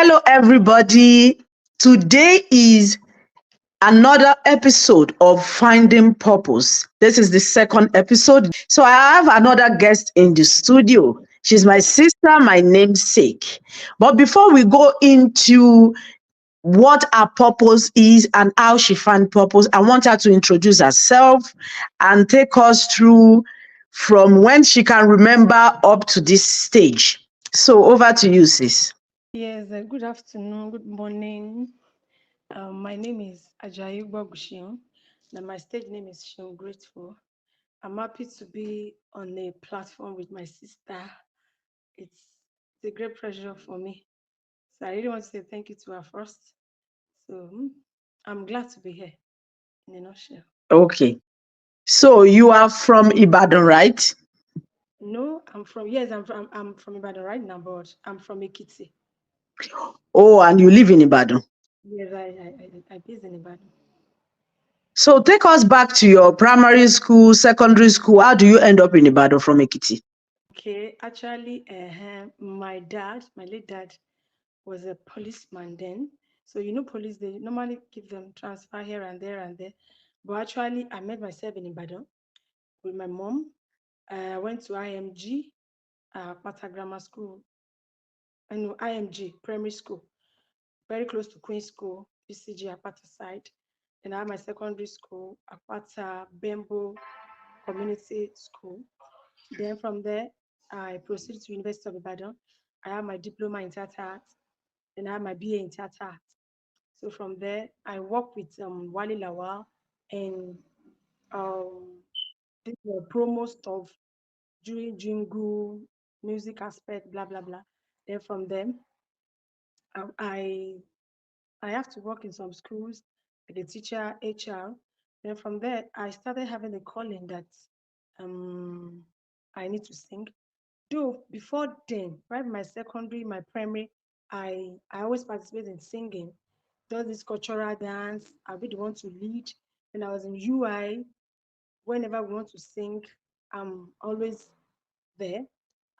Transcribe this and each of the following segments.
Hello, everybody. Today is another episode of Finding Purpose. This is the second episode. So I have another guest in the studio. She's my sister, my namesake. But before we go into what her purpose is and how she found purpose, I want her to introduce herself and take us through from when she can remember up to this stage. So over to you, sis. Yes, good afternoon, good morning. My name is Ajayi Bogushim, and my stage name is Shim Grateful. I'm happy to be on a platform with my sister. It's, it's a great pleasure for me. So I really want to say thank you to her first. So I'm glad to be here in a nutshell. Okay. So you are from Ibadan, right? No, I'm from Ibadan right now, but I'm from Ekiti. Oh, and you live in Ibadan. Yes, I based in Ibadan. So take us back to your primary school, secondary school. How do you end up in Ibadan from Ekiti? Okay, actually, my late dad, was a policeman then. So police they normally give them transfer here and there and there. But actually, I met myself in Ibadan with my mom. I went to IMG, Pata Grammar School, I know IMG Primary School, very close to Queen School, BCG Apata side. Then I had my secondary school, Apata Bembo Community School. Then from there, I proceeded to University of Ibadan. I have my diploma in theatre arts, then I have my BA in theatre arts. So from there, I work with Wali Lawal and um, this promo stuff, doing jingle, music aspect, blah blah blah. Then from them, I I I have to work in some schools like a teacher, HR. Then from there, I started having a calling that um, I need to sing. Though before then, right, my secondary, my primary, I always participate in singing. Does this cultural dance. I'll be the one to lead. When I was in UI, whenever we want to sing, I'm always there.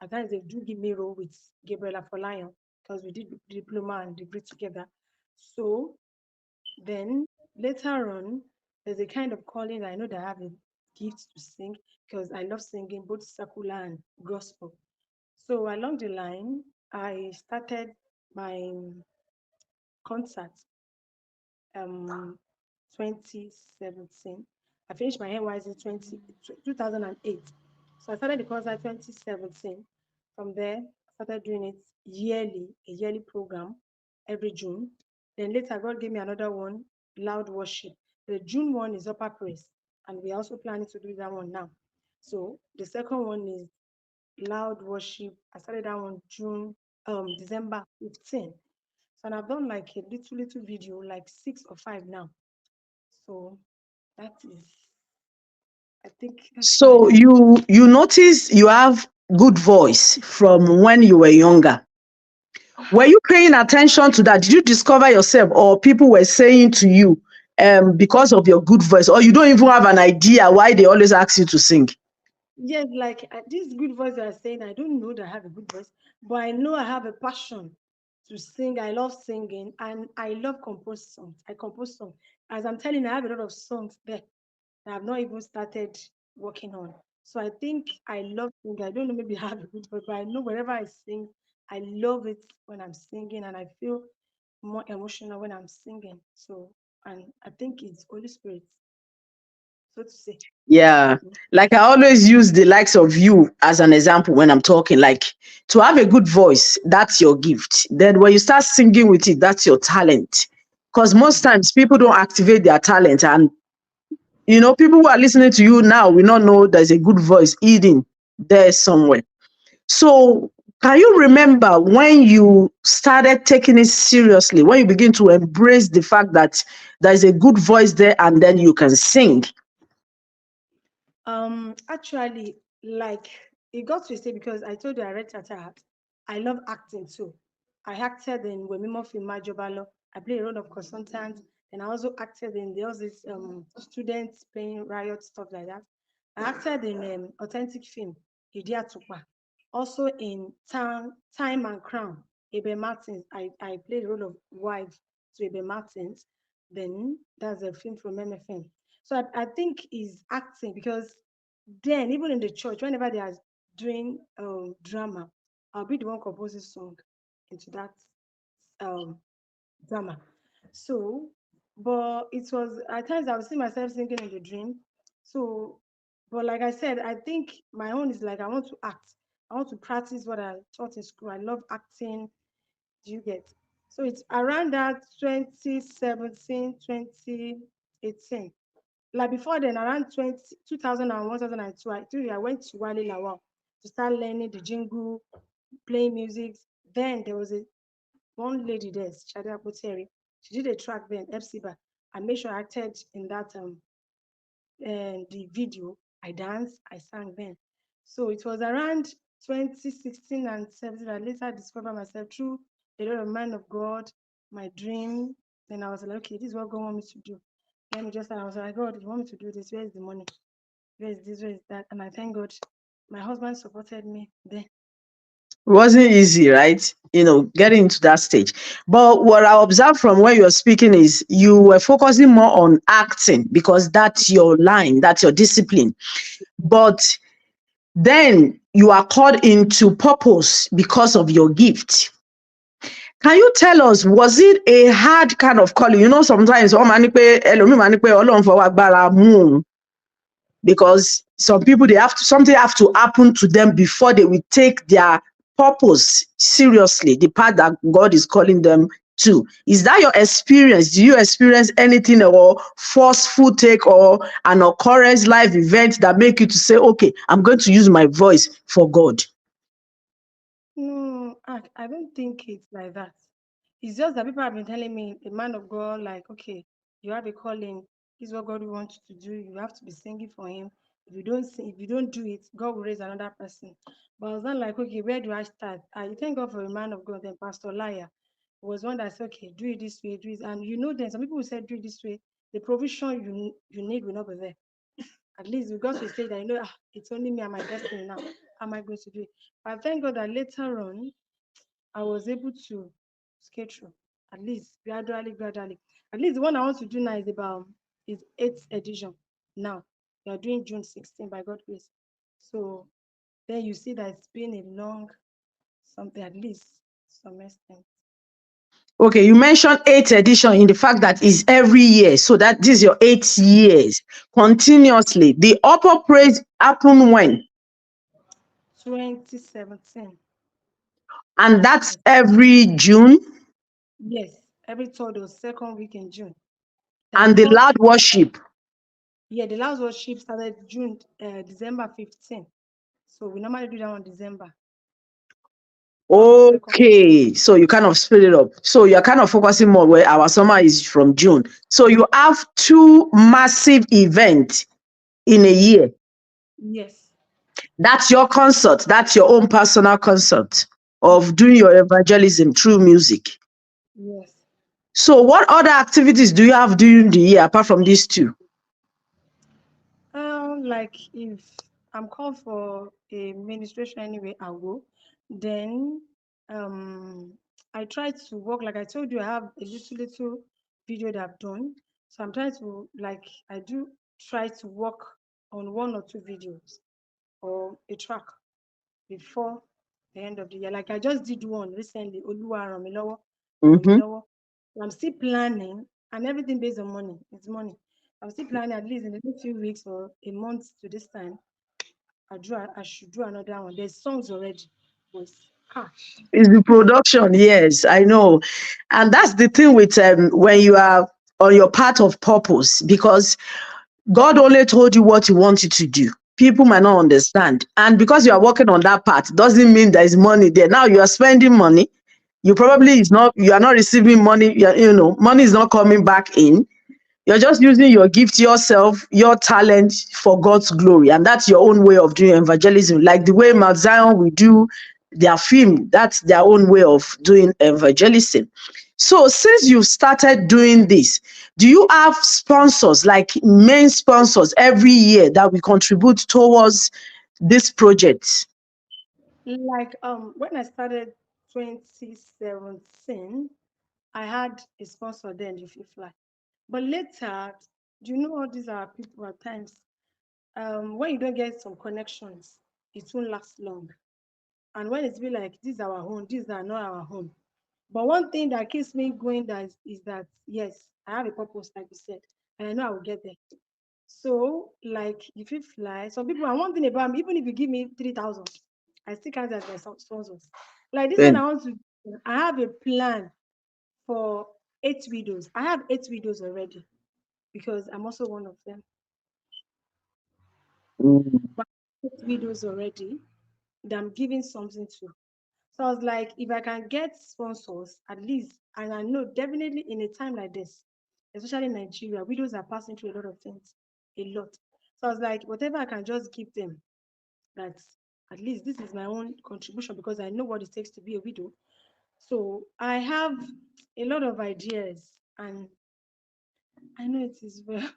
At times they do give me role with Gabriela Folayan because we did diploma and degree together. So then later on, there's a kind of calling. I know that I have a gift to sing because I love singing both secular and gospel. So along the line, I started my concert um 2017. I finished my NYC 2008. So I started the concert 2017. From there, I started doing it yearly, a yearly program every June. Then later, God gave me another one, Loud Worship. The June one is Upper Praise, and we are also planning to do that one now. So the second one is Loud Worship. I started that one December 15. So and I've done like a little video, like six or five now. So that is, I think that's how I So am. you notice you have good voice from when you were younger. Were you paying attention to that? Did you discover yourself or people were saying to you because of your good voice, or you don't even have an idea why they always ask you to sing? Yes, like this good voice you are saying, I don't know that I have a good voice, but I know I have a passion to sing. I love singing and I love compose songs. I compose songs. As I'm telling you, I have a lot of songs there that I've not even started working on. So I think I love singing. I don't know, maybe I have a good voice, but I know whenever I sing, I love it when I'm singing and I feel more emotional when I'm singing. So, and I think it's Holy Spirit, so to say. Yeah. Like I always use the likes of you as an example when I'm talking. Like to have a good voice, that's your gift. Then when you start singing with it, that's your talent. Because most times people don't activate their talent. And people who are listening to you now will not know there's a good voice hidden there somewhere. So can you remember when you started taking it seriously, when you begin to embrace the fact that there's a good voice there and then you can sing? Actually, like it got to a stage because I told you I read theater art. I love acting too. I acted in Wemimo Film Majobalo. I played a role of consultant, and I also acted in there was this students playing riot stuff like that. I acted in authentic film, Idia Tukpa. Also in Time and Crown Abe Martins. I played the role of wife to Abe Martins. Then that's a film from MFM. So I think he's acting because then even in the church, whenever they are doing drama, I'll be the one composing song into that um drama. So, but it was at times I would see myself singing in the dream. So, but like I said, I think my own is like I want to act. I want to practice what I taught in school. I love acting. Do you get? So it's around that 2017, 2018. Like before then, around 2001, 2002, I went to Wale Lawal to start learning the jingle, playing music. Then there was a one lady there, Shadi Apoteri. She did a track then, Epsiba. I made sure I acted in that and the video. I danced, I sang then. So it was around 2016 and 17. I later discovered myself through a lot of man of God, my dream. Then I was like, okay, this is what God want me to do. Let me just, I was like, God, you want me to do this? Where is the money? Where is this? Where is that? And I thank God, my husband supported me then. It wasn't easy, right? Getting into that stage. But what I observed from where you're speaking is you were focusing more on acting because that's your line, that's your discipline. But then you are called into purpose because of your gift. Can you tell us, was it a hard kind of calling? Sometimes wọ́n máa ní pé ẹlòmíì máa ní pé Ọlọ́run fọwọ́ agbára mú òun, because some people something have to happen to them before they will take their purpose seriously, the path that God is calling them to. Is that your experience? Do you experience anything or forceful take or an occurrence, life event that make you to say, okay, I'm going to use my voice for God? No, I don't think it's like that. It's just that people have been telling me, a man of God, like, okay, you have a calling. This is what God wants you to do. You have to be singing for Him. If you don't sing, if you don't do it, God will raise another person. But I was not like, okay, where do I start? I thank God for a man of God. Then Pastor Liar was one that said, okay, do it this way, do it. And then some people will say, do it this way. The provision you need will not be there. At least we got to a stage that it's only me and my destiny now. How am I going to do it? But thank God that later on I was able to skate through. At least gradually, gradually. At least the one I want to do now is eighth edition. Now we are doing June 16 by God's grace. So then you see that it's been a long something at least some extent. Okay, you mentioned eighth edition in the fact that it's every year. So that this is your 8 years continuously. The upper praise happened when? 2017. And that's Yes. every June. Yes. Every third or second week in June. Then And the fourth, loud worship. yeah, the last worship started December 15. So we normally do that on December, first or second. Okay, so you kind of split it up. So you're kind of focusing more where our summer is from June. So you have two massive events in a year. Yes. That's your concert. That's your own personal concert of doing your evangelism through music. Yes. So what other activities do you have during the year apart from these two? Like if I'm called for a ministration anyway, I'll go. Then I try to work, like I told you, I have a little video that I've done. So I'm trying to, like, I do try to work on one or two videos or a track before the end of the year. Like I just did one recently, Oluwa Ramilowo, Mm-hmm. Ramilowo. I'm still planning and everything based on money. It's money. I'm still planning at least in the next few weeks or a month to this time. I should do another one. There's songs already, but cash. It's the production, yes, I know. And that's the thing with when you are on your path of purpose, because God only told you what He wants you to do. People might not understand. And because you are working on that path, doesn't mean there is money there. Now you are spending money. You are not receiving money. Money is not coming back in. You're just using your gift, yourself, your talent for God's glory. And that's your own way of doing evangelism. Like the way Mount Zion will do their film, that's their own way of doing evangelism. So since you've started doing this, do you have sponsors, like main sponsors every year that will contribute towards this project? Like when I started 2017, I had a sponsor then, if you fly. But later, do you know all these are people at times? When you don't get some connections, it won't last long. And when it's be like, this is our home, these are not our home. But one thing that keeps me going is that yes, I have a purpose, like you said, and I know I will get there. So, like, if you fly, some people, and one thing about me, even if you give me 3,000, I still count it as my sponsors. Like this one, Then, I want to, I have a plan for 8 widows. I have 8 widows already because I'm also one of them. mm, But 8 widows already that I'm giving something to. So I was like, if I can get sponsors at least, and I know definitely in a time like this, especially in Nigeria, widows are passing through a lot of things, a lot. So I was like, whatever I can just give them, that at least this is my own contribution because I know what it takes to be a widow. So I have a lot of ideas, and I know it is well.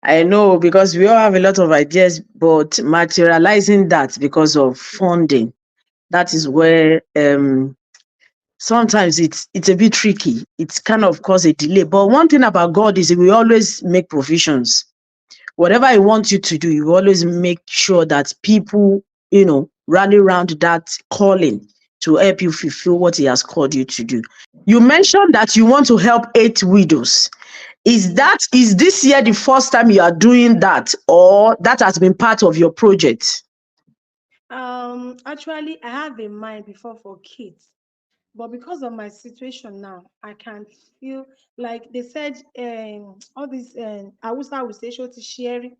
I know because we all have a lot of ideas, but materializing that because of funding, that is where sometimes it's a bit tricky. It's kind of cause a delay. But one thing about God is He will always make provisions. Whatever He wants you to do, He will always make sure that people, rally around that calling to help you fulfill what He has called you to do. You mentioned that you want to help 8 widows. Yes. Is this year the first time you are doing that, or that has been part of your project? Actually, I have in mind before for kids, but because of my situation now, I can feel like they said, all this, Hausa will say, "Shoti sharing."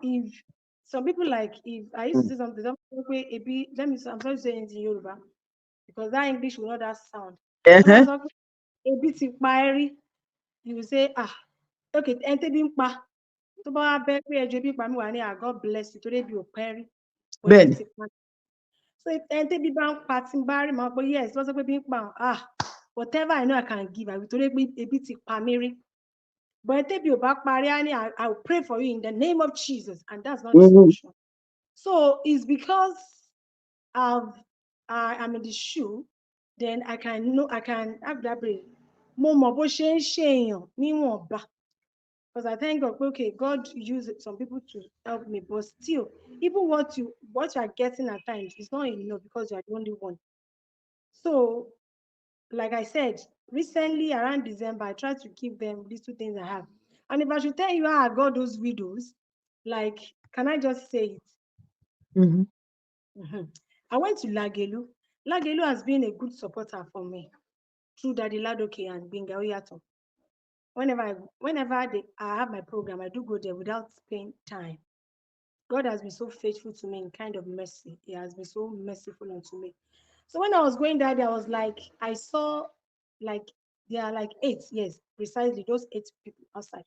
If some people like, if I used to Mm. say something, some people say, let me, I'm sorry to say it in Yoruba because that English will not that sound. Some Uh-huh. of us, ebi ti pa ẹ́ rí, you will say, ah, okay, ẹni tẹ́bi ń pa, tó bá wá bẹ́ pé ẹjọ́ ebi pa mí wà ní, ah, God bless you, torí ebi ò pa ẹ́ rí, but ebi Ben. ti pa. So if ẹni tẹ́bi bá ń pa tí ń bá rí, màá pé yes, wọ́n sọ pé ebi ń pa, ah, whatever I know I can give, I will, torí pé ebi ti pa mí rí. But ẹni tẹ́bi ò bá parí, á ní, I will pray for you in the name of Jesus, and that's not the Mhm. solution. So it's because I've I'm in the shoe, then I can know I can have that brain. Mo mọ̀ bó ṣe ń ṣe èèyàn níwọ̀nba. Because I thank God, okay, God used some people to help me, but still, even what you are getting at times is not enough because you are the only one. So, like I said, recently around December, I tried to give them these two things I have. And if I should tell you how I got those widows, like, can I just say it? Mhm. Mhm. I went to Lagelu. Lagelu has been a good supporter for me through Daddy Ladoke and Binga Oyato. I have my program, I do go there without paying time. God has been so faithful to me in kind of mercy. He has been so merciful unto me. So when I was going there, I was like, I saw like there are like 8, yes, precisely those 8 people outside.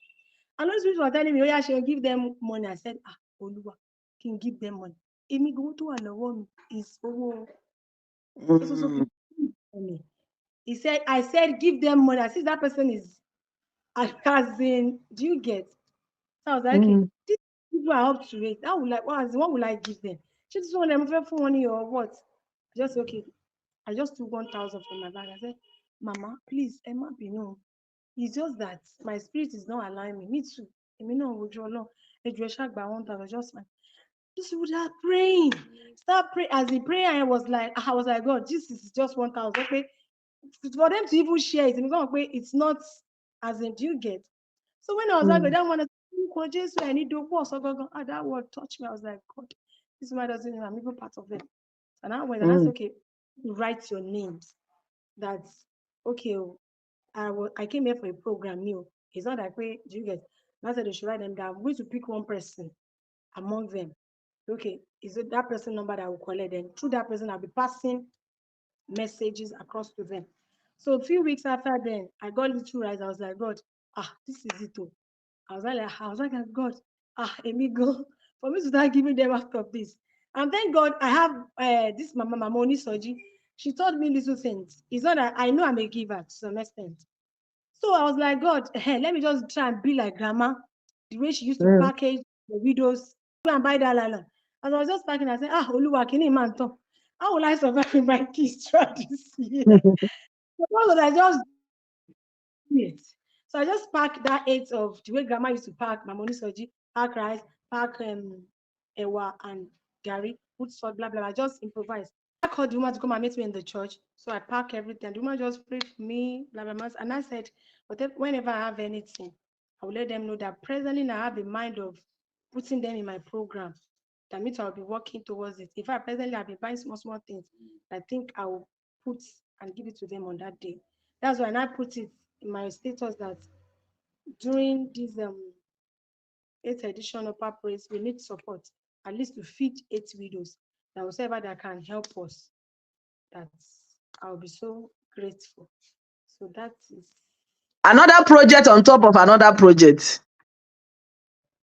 And those people were telling me, oh yeah, she'll give them money. I said, ah, Oluwa, can give them money. Emi go to and one is oh, so Mm. for me. I said, give them money. I see that person is as in, do you get? So I was like, okay, Mm. these people are up to it. How will what will I give them? She just want them for money or what? Just okay. I just took 1,000 from my bag. I said, Mama, please, Emma, be no. It's just that my spirit is not allowing me. Me too. Èmi náà wojú Ọlọ́run. Ẹ jọ̀ọ́ ẹ ṣáà gba 1,000 just like. Just would have praying. Start praying. As the prayer I was like, God, this is just 1,000. Okay. For them to even share it, it's not as in, do you get? So when I was like, I Mm. don't want to Jesus, I need to go. So that word touched me. I was like, God, this man doesn't know I'm even part of them. And I went and I said, Mm. okay, write your names. That's okay. I came here for a program new. It's not like way, do you get? And I said they should write them down. I'm going to pick one person among them. Okay, is it that person number that I will collect? Then through that person, I'll be passing messages across to them. So a few weeks after then, I got little rice. I was like, God, this is it. Oh. I was like, God, amigo, for me to start giving them after of this. And thank God I have this Mama Oni Soji. She taught me little things. It's not that I know I'm a giver to some extent. So I was like, God, let me just try and be like grandma, the way she used to Mm. package the widows, go and buy that lala. As I was just packing, I said, Oluwa, kini man talk. How will I survive with my kids throughout this year? So what would I just do it? So I just pack that eight of the way grandma used to pack my money soji, pack rice, pack ewa and gari, put salt, blah blah. I just improvise. I called the woman to come and meet me in the church. So I pack everything. The woman just prayed for me, blah blah blah. And I said, whenever I have anything, I will let them know that presently I have a mind of putting them in my program. That means I'll be working towards it. In fact, presently I've been buying small things. I think I will put and give it to them on that day. That's why I put it in my status that during this eighth edition of our praise, we need support at least to feed 8 widows. That whoever that can help us, that I'll be so grateful. So that is Another project on top of another project.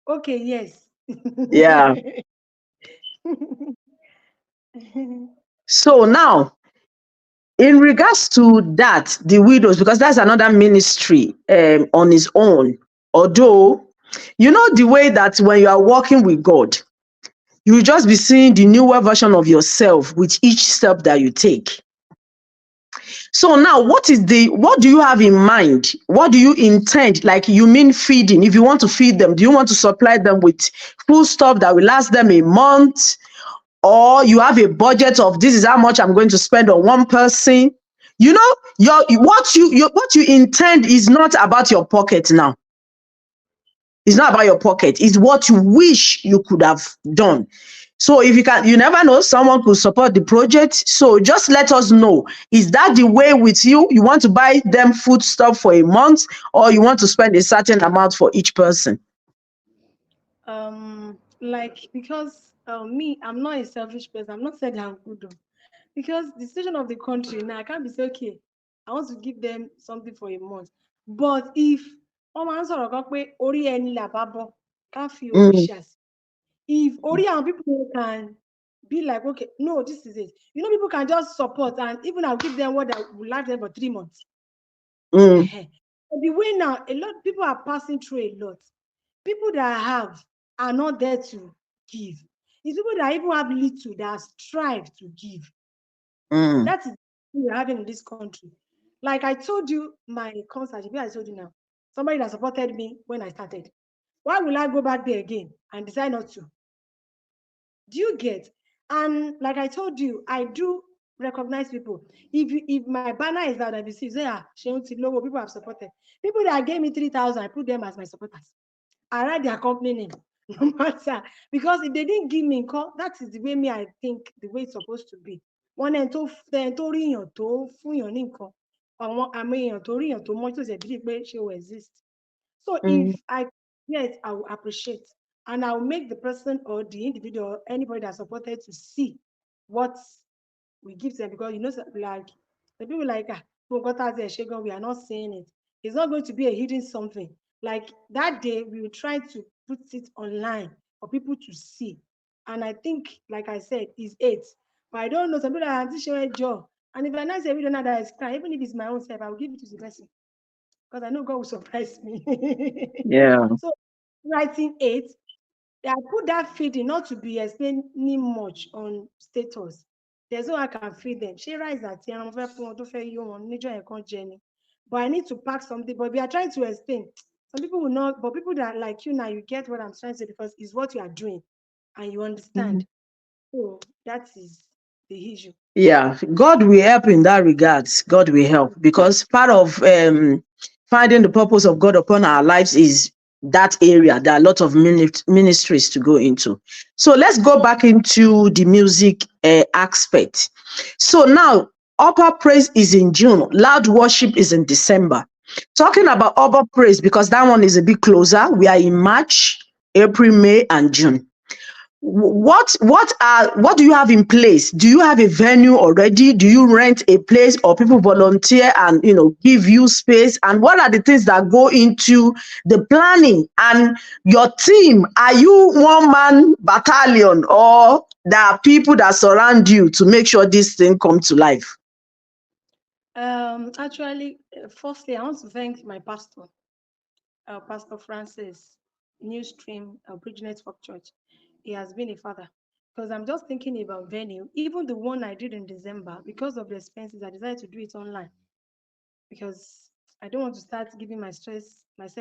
okay. Yes. Yeah. So now, in regards to that, the widows, because that's another ministry on its own. Although, you know, the way that when you are working with God, you will just be seeing the newer version of yourself with each step that you take. So now, what do you have in mind? What do you intend? Like, you mean feeding? If you want to feed them, do you want to supply them with food stuff that will last them a month? Or you have a budget of this is how much I'm going to spend on one person? You know, what you intend is not about your pocket now. It's not about your pocket. It's what you wish you could have done. So if you can, you never know, someone could support the project. So just let us know. Is that the way with you? You want to buy them food stuff for a month, or you want to spend a certain amount for each person? Like because me, I'm not a selfish person. I'm not saying I'm good though. Because the situation of the country now, I can't be say okay. I want to give them something for a month. But if máa ń sọ̀rọ̀ kan pé orí ẹni là bá bọ́ ká fi Mm, òrìṣà sí. If orí àwọn people can be like, okay, no, this is it. You know, people can just support and even I'll give them what that will last them for 3 months. mm, But the way now, a lot of people are passing through a lot. People that have are not there to give. It's people that even have little that strive to give. mm, That is what we're having in this country. Like I told you, my concert, I told you now, somebody that supported me when I started. Why will I go back there again and decide not to? Do you get? And like I told you, I do recognize people. If my banner is out, I will see, say, logo, people have supported. People that gave me 3,000, I put them as my supporters. I write their company name, no matter. Because if they didn't give me call, that is the way me I think the way it's supposed to be. One and two, then to ríyàn tó fún yàn ní nǹkan. Àwọn àmì èèyàn tó ríyàn tó mọ́ tó ṣe bí pé ṣé o exist. So mm, if I get, I will appreciate and I'll make the person or the individual or anybody that supported to see what we give them because you know like the people like we are not saying it. It's not going to be a hidden something. Like that day we will try to put it online for people to see. And I think, like I said, is eight. But I don't know. Some people are anti job. And if I not say we don't know that it's crime, even if it's my own self, I will give it to the person because I know God will surprise me. yeah. So writing eight, I put that feeding not to be explaining much on status. There's no way I can feed them. She rice at I'm very poor, don't fair you on nature and journey. But I need to pack something. But we are trying to explain. Some people will not, but people that like you now, you get what I'm trying to say because it's what you are doing and you understand. So that is the issue. Yeah, God will help in that regards. God will help because part of finding the purpose of God upon our lives is that area. There are a lot of ministries to go into. So let's go back into the music aspect. So now, upper praise is in June, loud worship is in December. Talking about upper praise because that one is a bit closer. We are in March, April, May, and June. What do you have in place? Do you have a venue already? Do you rent a place or people volunteer and give you space? And what are the things that go into the planning and your team? Are you one man battalion or there are people that surround you to make sure this thing come to life? Actually, firstly, I want to thank my pastor, Pastor Francis, New Stream, Bridge Network Church. He has been a father. because I'm just thinking about venue. Even the one I did in December, because of the expenses, I decided to do it online because I don't want to start giving myself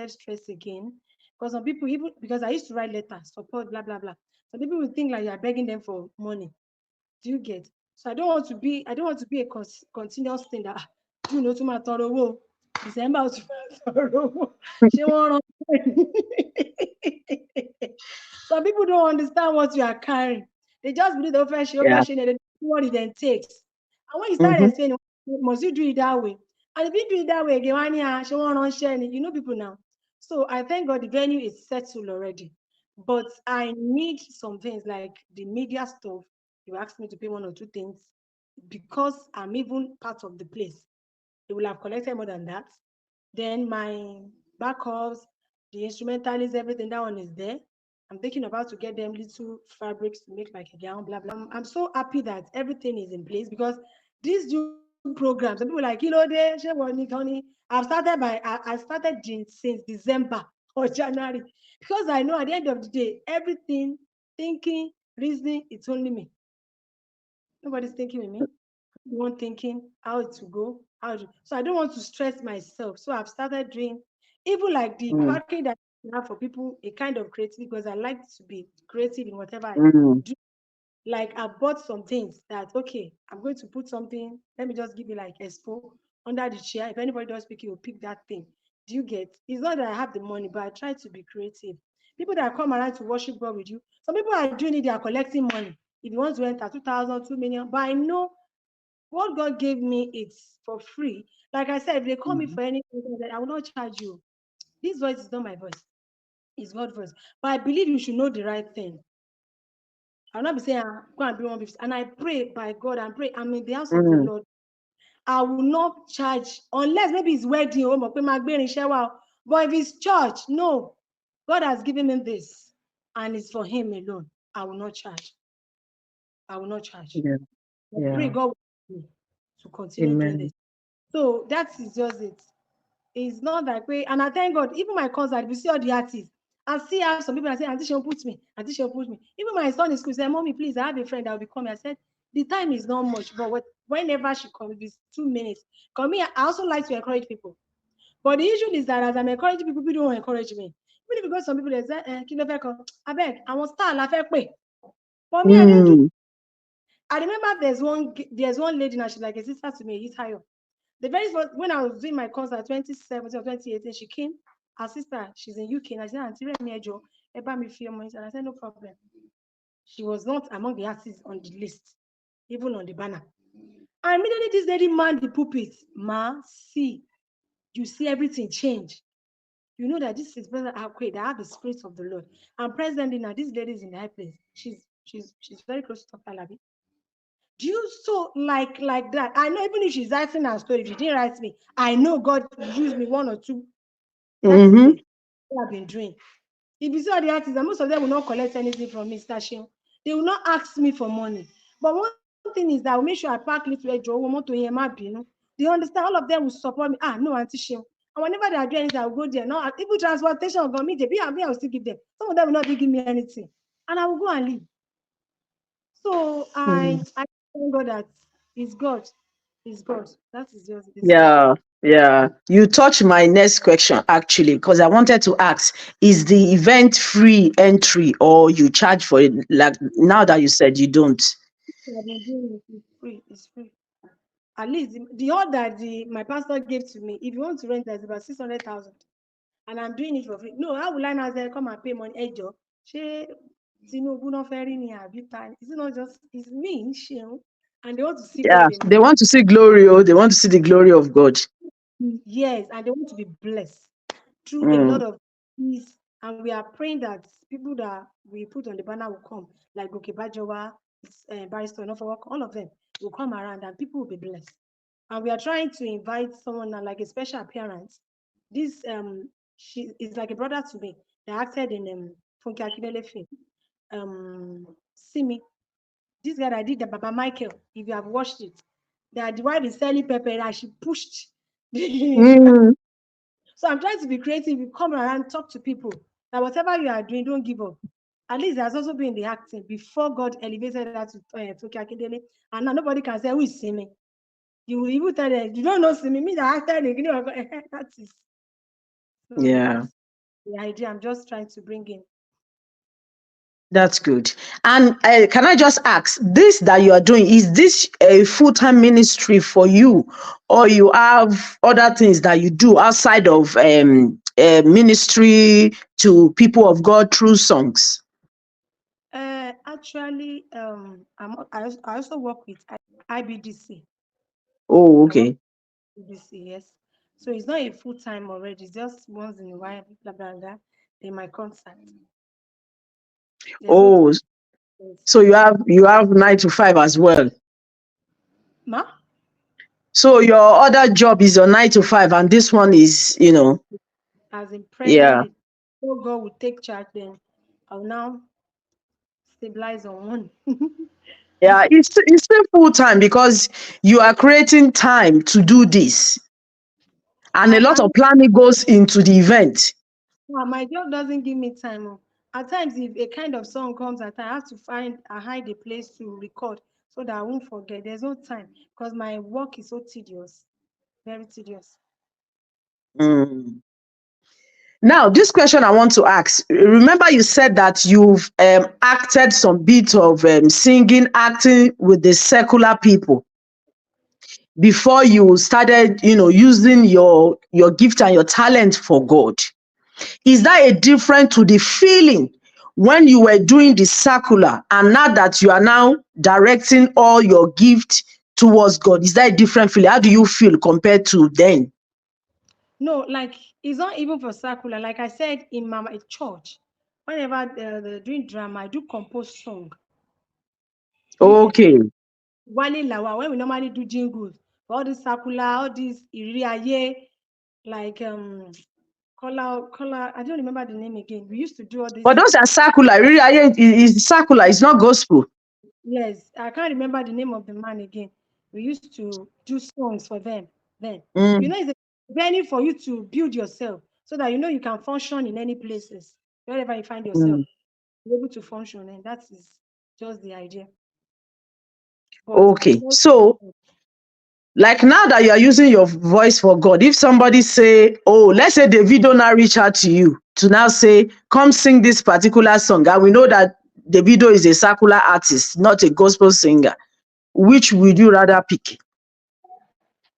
stress again. Because some people, even because I used to write letters, support, blah blah blah. Some people will think like you're begging them for money. Do you get? So I don't want to be a continuous thing that you know to my thorough December to my thorough. She won't Some people don't understand what you are carrying. They just believe the Yeah. operation and what it then takes. And when you start Mm-hmm. explaining, must you do it that way? And if you do it that way, again, she won't run sharing. You know people now. So I thank God the venue is settled already. But I need some things like the media stuff. You asked me to pay one or two things because I'm even part of the place. They will have collected more than that. Then my backups, the instrumentalists, everything, that one is there. I'm thinking about to get them little fabrics to make like a gown, blah blah. I'm so happy that everything is in place because these new programs, some people like, honey. I started since December or January because I know at the end of the day, everything, thinking, reasoning, it's only me. Nobody's thinking with me. One thinking how to go, so I don't want to stress myself. So I've started doing even like the Mm. package that I have for people, a kind of creative because I like to be creative in whatever I Mm. do. Like I bought some things that okay, I'm going to put something. Let me just give you like expo under the chair. If anybody does pick, you will pick that thing. Do you get? It's not that I have the money, but I try to be creative. People that come around to worship God with you, some people are doing it. They are collecting money. If you want to enter 2,000, 2 million, but I know what God gave me it's for free. Like I said, if they call me Mm-hmm. for anything, I will not charge you. This voice is not my voice, it's God's voice. But I believe you should know the right thing. I'll not be saying go and bring 150. And I pray by God and pray I'm in the house of the Mm. Lord. I will not charge unless maybe it's wedding or but if it's church, no. God has given me this and it's for him alone. I will not charge. I will not charge. Yeah. I pray Yeah. God will help me to continue doing Amen. this. So that is just it. It's not that way. And I thank God, even my concert, if you see all the artists, I see have some people that say, Auntie Sheon put me, Auntie Sheon put me. Even my son in school said, Mommy, please, I have a friend that will be coming. I said, the time is not much, but whenever she comes, if it's 2 minutes, come here. I also like to encourage people. But the issue is that as I'm encouraging people, people don't encourage me. Even if you go some people, they say, I beg, I want star, la fe pe. For me, I didn't do. Mm. I remember there's one lady now, she's like a sister to me, it's higher. The very first when I was doing my concert 2017 or 2018, she came. Her sister, she's in UK, and I said, Auntie Remi Ejo, Eba mi fi omo. And I said, no problem. She was not among the artists on the list, even on the banner. And immediately this lady manned the pulpit. Ma, see, you see everything change. You know that this is brother Akwe, that have the spirit of the Lord. And presently now, this lady is in the high place. She's very close to Dr. Labi. Do you so like that? I know even if she's writing her story, if she didn't write me, I know God used me one or two. That is Mm-hmm. it. What I've been doing. If you see all the artists, and most of them will not collect anything from me, Stashin. They will not ask me for money. But one thing is that I will make sure I park little edge or want to hear my binu. They understand all of them will support me. Ah, no, Auntie Shim. And whenever they are doing anything, I will go there. No, even transportation will go me, they be I will still give them. Some of them will not give me anything. And I will go and leave. So Mm. I thank God that it's God. It's God. That is just it's God. Yeah. Yeah. You touched my next question actually, because I wanted to ask, is the event free entry or you charge for it? Like now that you said you don't. I've been doing it. It's free. It's free. At least the order that my pastor gave to me, if you want to rent, that's about 600,000, and I'm doing it for free. No, how will I now say come and pay money? Ejo, she Tinubu no ferry ni abita. Is it not just it's me, she, and they want to see Yeah. God in They want to see glory. Oh, they want to see the glory of God. yes, and they want to be blessed through a Mm. lot of peace. And we are praying that people that we put on the banner will come, like Goke Bajowa, Barrister Norfolk, all of them will come around and people will be blessed. And we are trying to invite someone now, like a special appearance. This she is like a brother to me. They acted in Funke Akindele film. Simi. This guy that did the Baba Michael, if you have watched it, that the wife is selling pepper and she pushed she Mm. so I'm trying to be creative. You come around, talk to people. That whatever you are doing, don't give up. At least there's also been the acting before God elevated her to Toki Akindele, and now nobody can say who is Simi. You will even tell them you don't know Simi. Me that acted the that is so Yeah. that's the idea I'm just trying to bring in. That's good. And can I just ask, this that you are doing, is this a full-time ministry for you, or you have other things that you do outside of ministry to people of God through songs? Actually, I also work with IBDC. Oh, I work okay. with IBDC, yes. So it's not a full time already. It's just once in a while, blah blah blah. They might contact. There's no Oh, time. Yes. so you have 9 to 5 as well. Ma, So your other job is your 9 to 5, and this one is, as in yeah. presently, so God will take charge. Then I'll now stabilize on one. Yeah, it's still full time because you are creating time to do this, and a lot I of planning goes into the event. my job doesn't give me time. Oh. At times, if a kind of song comes, I have to hide a place to record so that I won't forget. There's no time because my work is so tedious, very tedious. Mm. Now, this question I want to ask. Remember, you said that you've acted some bit of singing, acting with the secular people before you started, using your gift and your talent for God. Is that a different to the feeling when you were doing the secular, and now that you are now directing all your gift towards God? Is that a different feeling? How do you feel compared to then? No, like it's not even for circular. Like I said in my church, whenever they're doing drama, I do compose song. Do you get? Okay. Wale Lawa, when we normally do jingles, for all this circular, all this Iriaye, like color, I don't remember the name again. We used to do all But this. those are secular. Really, is secular. It's not gospel. Yes, I can't remember the name of the man again. We used to do songs for them then. Mm, It's a venue for you to build yourself so that you can function in any places, wherever you find yourself, mm. be able to function. And that is just the idea. But Okay. So, like, now that you are using your voice for God, if somebody say, oh, let's say Davido now reach out to you to now say, come sing this particular song, and we know that Davido is a secular artist, not a gospel singer, which would you rather pick?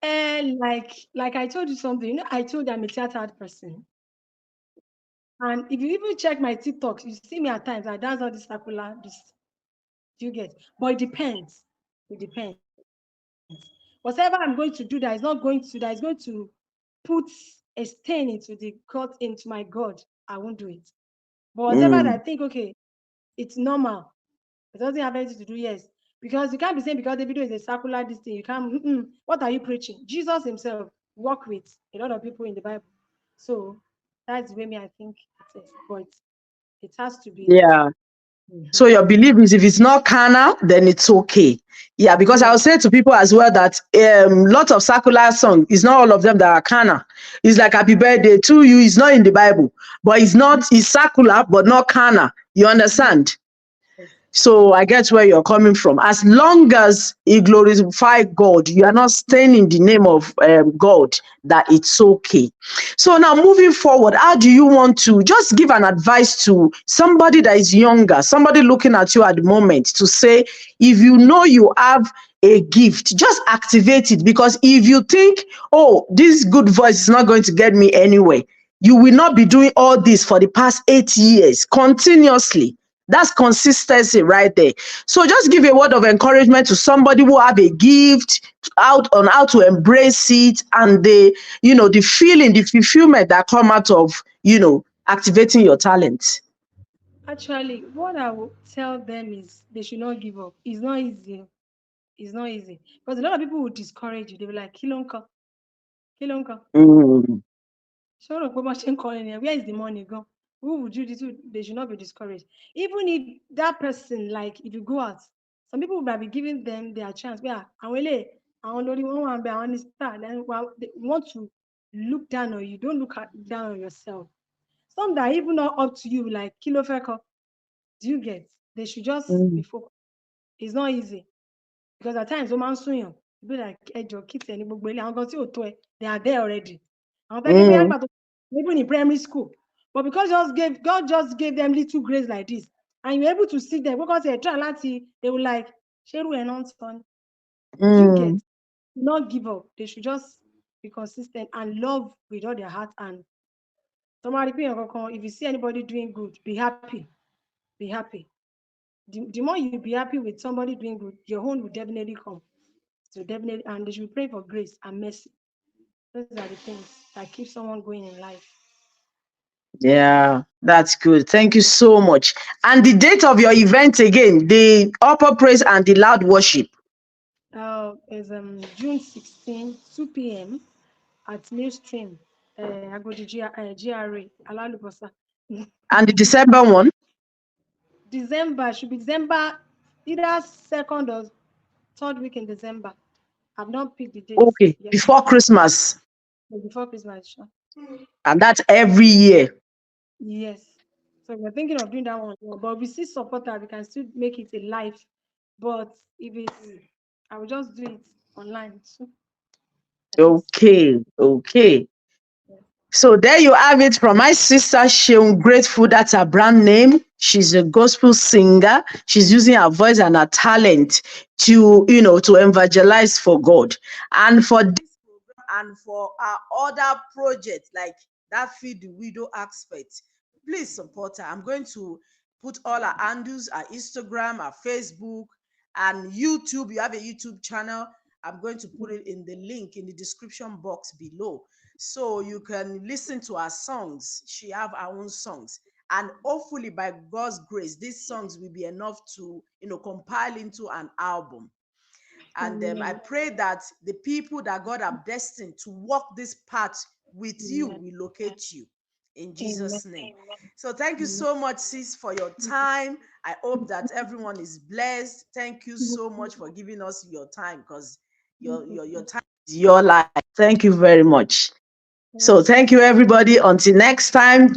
and like I told you something, I told you I'm a theater art person. And if you even check my TikToks, you see me at times, I dance all this circular, this do you get? But it depends. It depends. Whatever I'm going to do that is going to put a stain into my God, I won't do it. But whatever that I Mm, think, okay, it's normal. It doesn't have anything to do, yes. Because you can't be saying because the video is a circular this thing, you can't what are you preaching? Jesus himself worked with a lot of people in the Bible. So that's the way me I think it is. But it has to be yeah. So mhm. your belief is if it's not carnal, then it's okay. Yeah, because Yeah. I'll say to people as well that lots of secular songs, it's not all of them that are carnal. It's like happy birthday to you, it's not in the Bible, but it's secular, but not carnal. You understand? Yes. So I get where you're coming from. As long as you glorify God, you are not staying in the name of God, that it's okay. So now moving forward, how do you want to just give an advice to somebody that is younger, somebody looking at you at the moment to say, if you know you have a gift, just activate it, because if you think, oh, this good voice is not going to get me anywhere, you will not be doing all this for the past 8 years continuously. That's consistency right there. So just give a word of encouragement to somebody who have a gift, out on how to embrace it, and the feeling, the fulfillment that come out of activating your talent. Actually, what I would tell them is they should not give up. It's not easy. It's not easy. Because a lot of people will discourage you. They'll be like, Kilonka, Kilonka. Mm, Sure of machine calling here. Where is the money gone? Who would you do? They should not be discouraged. Even if that person, like if you go out, some people might be giving them their chance. Yeah, and only one be on star. Then they want to look down on you. Don't look down on yourself. Some that are even not up to you, like Kilo Feko. Do you get? They should just be Mm. focused. It's not easy because at times ó máa ń súnyàn. Be like ẹjọ́ kí tiẹ̀ ní gbogbo ilé àwọn kan tí ò tó ẹ they are there already. Àwọn tó ké bóyá Mm. nígbà tó even in primary school but because God just gave them little grace like this and you were able to see them because they try láti they will like ṣerú ẹ̀ náà ń sọ ni. Do you get? Mm. Not give up. They should just be consistent and love with all their heart and somebody if you see anybody doing good, be happy. Be happy. The more you be happy with somebody doing good, your own will definitely come. So definitely, and they should pray for grace and mercy. Those are the things that keep someone going in life. Yeah, that's good. Thank you so much. And the date of your event again, the upper praise and the loud worship. Is June 16, 2 p.m. at New Stream, Agodi GRA, Alalubosa. And the December one? December should be December, either second or third week in December. I've not picked the date Okay, yet. before Christmas. Before Christmas, sure. And that's every year. Yes. So we're thinking of doing that one, but we still support that. We can still make it a live. But if it's, I will just do it online. So at least. Okay, okay. Yes. So there you have it from my sister Sheun Grateful. That's her brand name. She's a gospel singer. She's using her voice and her talent to, to evangelize for God. And for this program and for our other projects like that Feed the Widow aspect, please support her. I'm going to put all our handles, our Instagram, our Facebook, and YouTube. You have a YouTube channel. I'm going to put it in the link in the description box below so you can listen to her songs. She have her own songs, and hopefully by God's grace these songs will be enough to compile into an album. And I Amen. pray that the people that God have destined to walk this path with you Amen. will locate you in Amen. Jesus' name. So thank you so much, sis, for your time. I hope that everyone is blessed. Thank you so much for giving us your time, because your time is your life. Thank you very much. So thank you, everybody. Until next time.